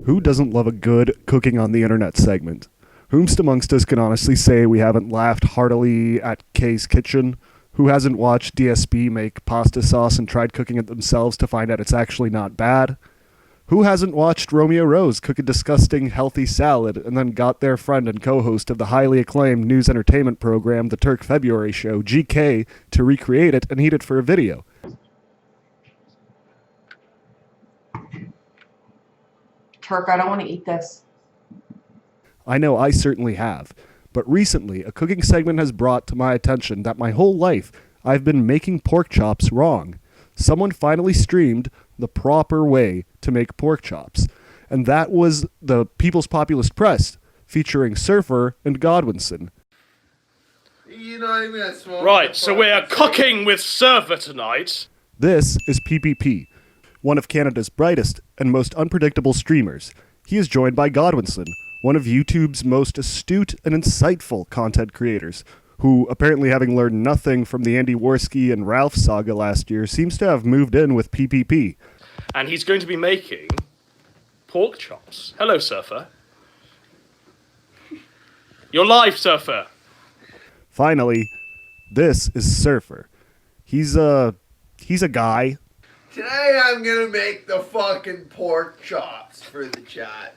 Who doesn't love a good cooking on the internet segment? Whomst amongst us can honestly say we haven't laughed heartily at Kay's kitchen? Who hasn't watched DSB make pasta sauce and tried cooking it themselves to find out it's actually not bad? Who hasn't watched Romeo Rose cook a disgusting healthy salad and then got their friend and co-host of the highly acclaimed news entertainment program The Turk February Show, GK, to recreate it and eat it for a video? Turk, I don't want to eat this. I know I certainly have, but recently a cooking segment has brought to my attention that my whole life I've been making pork chops wrong. Someone finally streamed the proper way to make pork chops, and that was the People's Populist Press featuring Surfer and Godwinson. Right, so we're cooking with Surfer tonight. This is PPP, one of Canada's brightest and most unpredictable streamers. He is joined by Godwinson, one of YouTube's most astute and insightful content creators, who, apparently having learned nothing from the Andy Worski and Ralph saga last year, seems to have moved in with PPP. And he's going to be making pork chops. Hello, Surfer. You're live, Surfer. Finally, this is Surfer. He's a guy. Today I'm gonna make the fucking pork chops for the chat.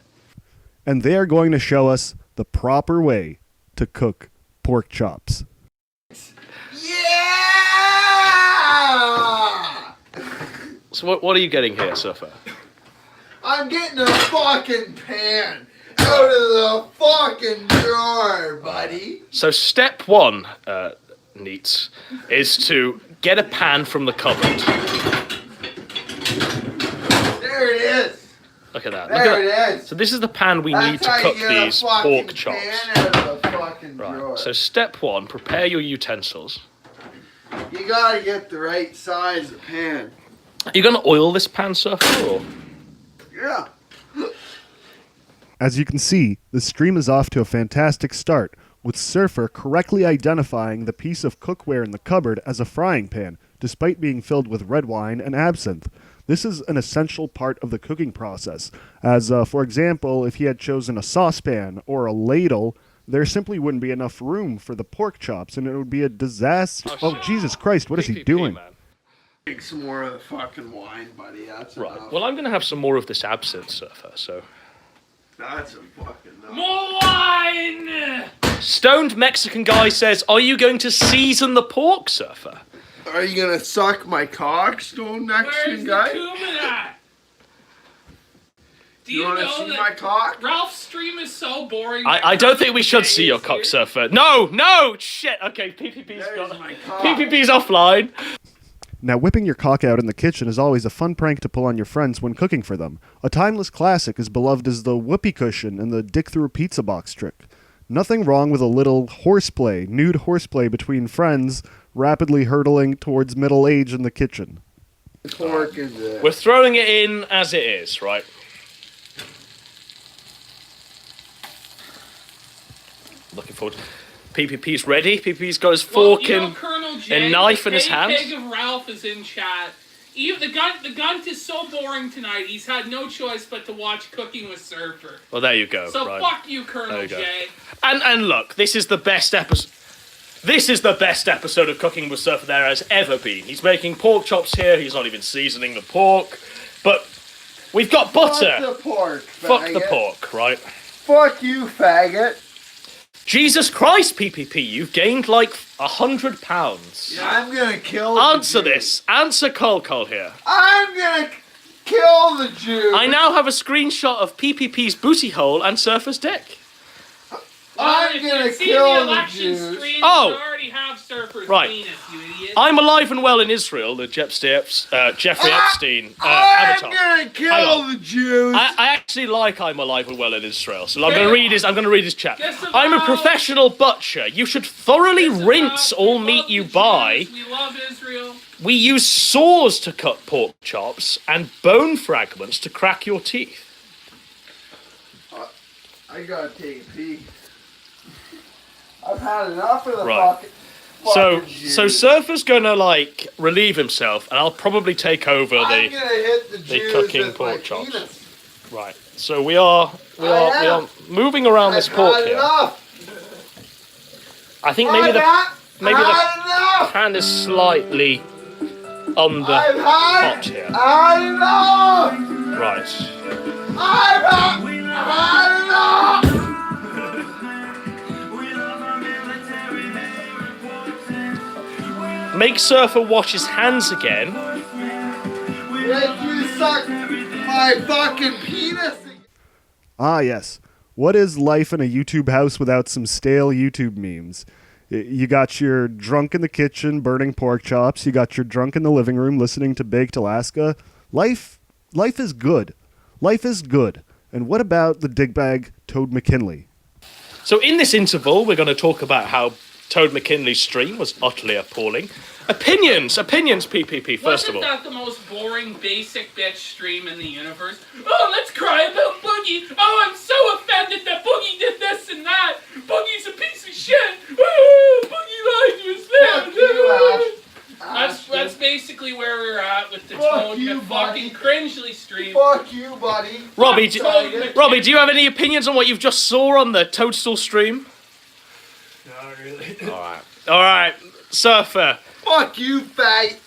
And they are going to show us the proper way to cook pork chops. Yeah! So what are you getting here, Surfer? I'm getting a fucking pan out of the fucking drawer, buddy. So step one, Neats, is to get a pan from the cupboard. There it is. Look at that. There it is. So this is the pan we need to cook these pork chops. Pan out of the fucking drawer. Right. So step one, prepare your utensils. You gotta get the right size of pan. Are you going to oil this pan, Surfer? Or? Yeah. As you can see, the stream is off to a fantastic start, with Surfer correctly identifying the piece of cookware in the cupboard as a frying pan, despite being filled with red wine and absinthe. This is an essential part of the cooking process, as, for example, if he had chosen a saucepan or a ladle, there simply wouldn't be enough room for the pork chops, and it would be a disaster. Oh, Jesus Christ, what is he doing? Man. Take some more of the fucking wine, buddy. That's Right. enough. Well, I'm going to have some more of this absinthe, Surfer, so... That's a fucking enough. More wine! Stoned Mexican guy says, are you going to season the pork, Surfer? Are you gonna suck my cock, Stone Mexican guy? Where's the cumin at? Do You wanna know see that my cock? Ralph's stream is so boring? I don't think we should see your cock, Surfer. No! Shit! Okay, PPP's There's my cock. PPP's offline. Now, whipping your cock out in the kitchen is always a fun prank to pull on your friends when cooking for them. A timeless classic as beloved as the whoopee cushion and the dick through a pizza box trick. Nothing wrong with a little horseplay, nude horseplay between friends, rapidly hurtling towards middle age in the kitchen. Pork in the... We're throwing it in as it is, right? Looking forward. PPP's ready. PPP's got his fork and knife in his hand. The pig of Ralph is in chat. Even the gunt is so boring tonight. He's had no choice but to watch Cooking with Surfer. Well, there you go. So right. fuck you, Colonel J. And look, this is the best episode. This is the best episode of Cooking with Surfer there has ever been. He's making pork chops here. He's not even seasoning the pork, but we've got butter. Fuck the pork, Fuck faggot. the pork, right? Fuck you, faggot. Jesus Christ, PPP, you've gained like 100 pounds. Yeah, I'm gonna kill Answer the Jew. this. Answer Cole here. I'm gonna kill the Jew. I now have a screenshot of PPP's booty hole and Surfer's dick. I'm gonna kill the Jews. Stream, Oh. you already have Surfer's Right. penis, you idiot. I'm alive and well in Israel, the Jeffrey Epstein I'm avatar. gonna Hang kill on. the Jews. I actually like I'm alive and well in Israel, so I'm gonna read his chat. Just about- I'm a professional butcher. You should thoroughly rinse all meat you buy. We love Israel. We use saws to cut pork chops and bone fragments to crack your teeth. I gotta take a pee. I've had enough of the Right. fucking Jews. So Surfer's gonna like relieve himself, and I'll probably take over I'm the gonna hit the Jews cooking with pork my chops. penis. right. So we are moving around this pork I've had here. enough. I think maybe the enough. pan is slightly under I've hot here. had enough. Right. I've had enough. Make Surfer wash his hands again. Make you suck my fucking penis. Ah, yes. What is life in a YouTube house without some stale YouTube memes? You got your drunk in the kitchen burning pork chops. You got your drunk in the living room listening to Baked Alaska. Life is good. Life is good. And what about the digbag Toad McKinley? So in this interval, we're going to talk about how Toad McKinley's stream was utterly appalling. Opinions, PPP, first of all. Wasn't that the most boring, basic bitch stream in the universe? Oh, let's cry about Boogie. Oh, I'm so offended that Boogie did this and that. Boogie's a piece of shit. Oh, Boogie lied to his family. That's basically where we're at with the Toad fucking cringely stream. Fuck you, buddy. Robbie, do you have any opinions on what you've just saw on the Toadstool stream? Not really. All right, Surfer. Fuck you, faggot.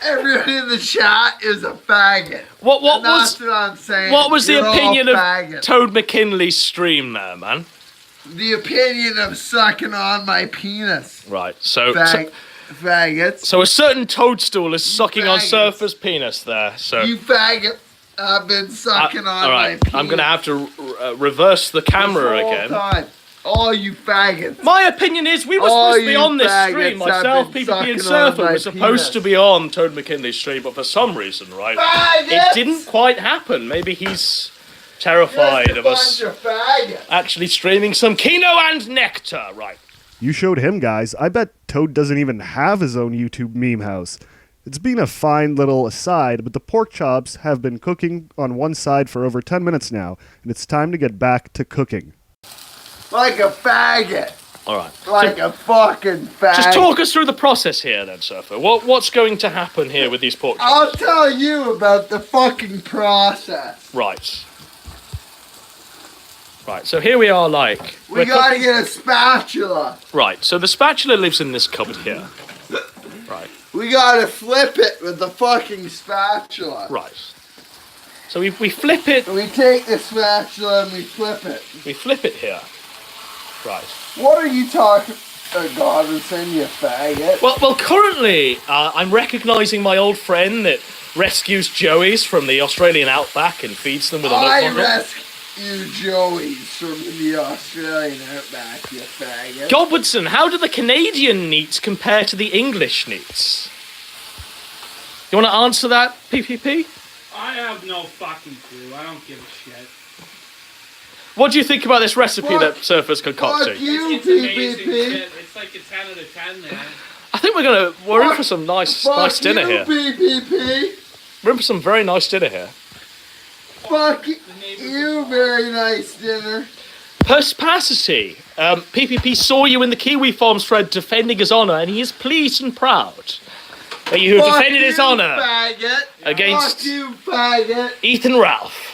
Everyone in the chat is a faggot. What And that's what I'm saying. What was You're the all opinion of faggots. Toad McKinley's stream there, man? The opinion of sucking on my penis. Right, so Faggots. a certain toadstool is sucking on Faggots. Surfer's penis there. So You faggot. I've been sucking on all my right, penis. I'm gonna have to reverse the camera this whole again. time. All you faggots. My opinion is we were All supposed to be you on this faggots stream. have Myself, been PPP, and sucking on Surfer my were supposed penis. to be on Toad McKinley's stream, but for some reason, right, Faggots! it didn't quite happen. Maybe he's terrified Just a of us bunch of faggots. actually streaming some Kino and Nectar, right? You showed him, guys. I bet Toad doesn't even have his own YouTube meme house. It's been a fine little aside, but the pork chops have been cooking on one side for over 10 minutes now, and it's time to get back to cooking. Like a faggot. All right. Like a fucking faggot. Just talk us through the process here, then, Surfer. What's going to happen here with these pork chops? I'll tell you about the fucking process. Right. Right. So here we are, like We we're gotta cooking- get a spatula. Right. So the spatula lives in this cupboard here. Right. We gotta flip it with the fucking spatula. Right. So we flip it. We take the spatula and we flip it. We flip it here. Right. What are you talking about, Godwinson, you faggot? Well, currently, I'm recognising my old friend that rescues joeys from the Australian outback and feeds them with a milk I bottle. rescue Joey's from the Australian outback, you faggot. Godwinson, how do the Canadian neats compare to the English neats? You want to answer that, PPP? I have no fucking clue. I don't give a shit. What do you think about this recipe Fuck- that Surfer's concocting? Fuck you, It's amazing PPP. shit. It's like a 10 out of 10 there. I think we're in for some nice dinner here. PPP. We're in for some very nice dinner here. Fuck you, very nice dinner. Perspicacity. PPP saw you in the Kiwi Farms thread defending his honour, and he is pleased and proud that you have Fuck defended his you, honour faggot. against Fuck you, faggot. Ethan Ralph.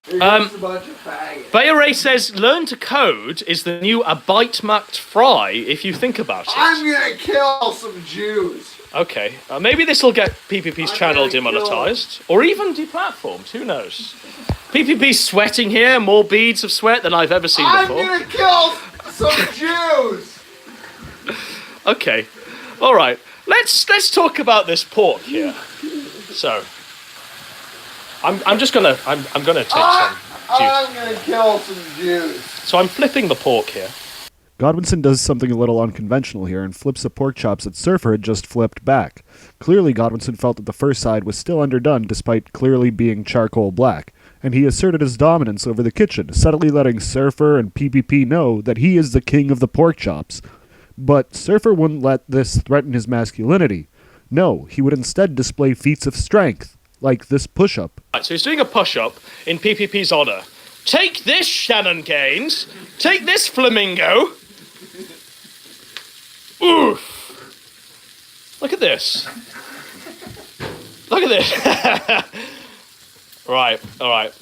You're just a bunch of faggots. Bayer says, learn to code is the new a bite macked fry if you think about it. I'm gonna kill some Jews. Okay, maybe this will get PPP's I'm channel gonna kill- demonetized, or even deplatformed, who knows. PPP's sweating here, more beads of sweat than I've ever seen I'm before. gonna kill some Jews. Okay, alright, let's talk about this pork here. So, I'm gonna take some juice. I'm gonna kill some Jews. So I'm flipping the pork here. Godwinson does something a little unconventional here and flips the pork chops that Surfer had just flipped back. Clearly, Godwinson felt that the first side was still underdone despite clearly being charcoal black, and he asserted his dominance over the kitchen, subtly letting Surfer and PPP know that he is the king of the pork chops. But Surfer wouldn't let this threaten his masculinity. No, he would instead display feats of strength, like this push-up. Right, so he's doing a push-up in PPP's honour. Take this, Shannon Gaines. Take this, Flamingo. Oof. Look at this. Look at this. Right, all right.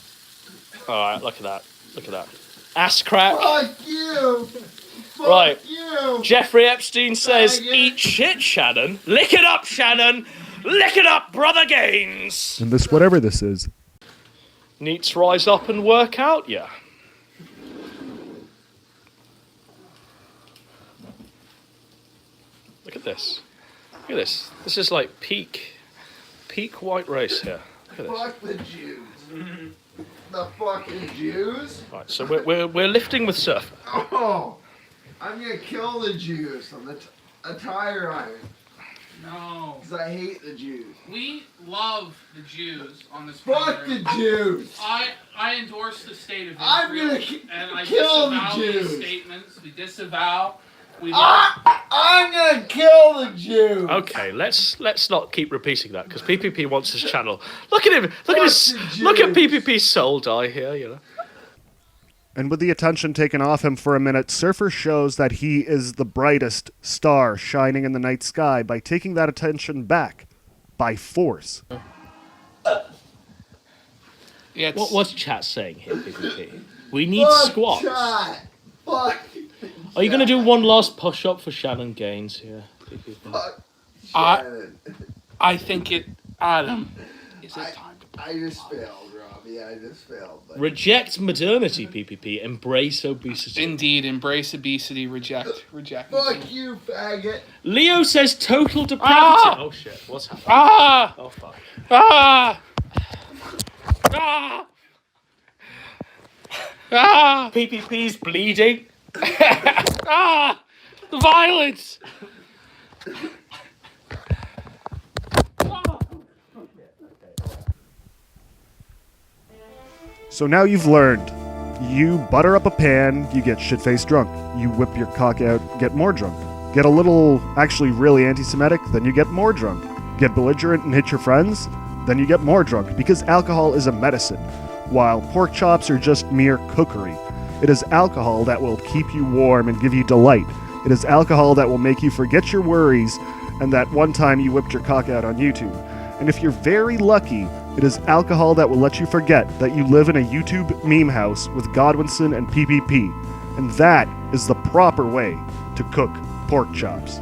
Alright, look at that. Look at that. Ass crack. Fuck you! Fuck Right. you! Jeffrey Epstein says, Faggot. eat shit, Shannon. Lick it up, Shannon. Lick it up, Brother Gaines. And this, whatever this is. Needs rise up and work out, yeah. Look at this. Look at this. This is like peak white race here. Look at this. Fuck the Jews. The fucking Jews? Right, so we're lifting with Surfer. Oh! I'm gonna kill the Jews on the tire iron. No. Because I hate the Jews. We love the Jews on this Fuck program. the Jews! I endorse the state of Israel. I'm gonna and I kill the disavow Jews. these statements. We disavow. We I'm gonna kill the Jews! Okay, let's not keep repeating that because PPP wants his channel. Look at him. Look at Fuck his. the Look at Jews. PPP's soul die here. You know. And with the attention taken off him for a minute, Surfer shows that he is the brightest star shining in the night sky by taking that attention back by force. Yeah, What's chat saying here, PPP? We need Fuck squats. chat. Fuck. Are you going to do one last push-up for Shannon Gaines here, PPP? Fuck I- Shannon. I think it. Adam, is it time to I just failed, Robbie. I just failed. But Reject modernity, PPP. Embrace obesity. Indeed, embrace obesity, reject. fuck you, faggot. Leo says total depravity. Ah! Oh shit, what's happening? Ah! Oh fuck. Ah! Ah! Ah! PPP's bleeding. Ah! The violence! So now you've learned. You butter up a pan, you get shit-faced drunk. You whip your cock out, get more drunk. Get a little, actually really anti-Semitic, then you get more drunk. Get belligerent and hit your friends, then you get more drunk, because alcohol is a medicine, while pork chops are just mere cookery. It is alcohol that will keep you warm and give you delight. It is alcohol that will make you forget your worries and that one time you whipped your cock out on YouTube. And if you're very lucky, it is alcohol that will let you forget that you live in a YouTube meme house with Godwinson and PPP. And that is the proper way to cook pork chops.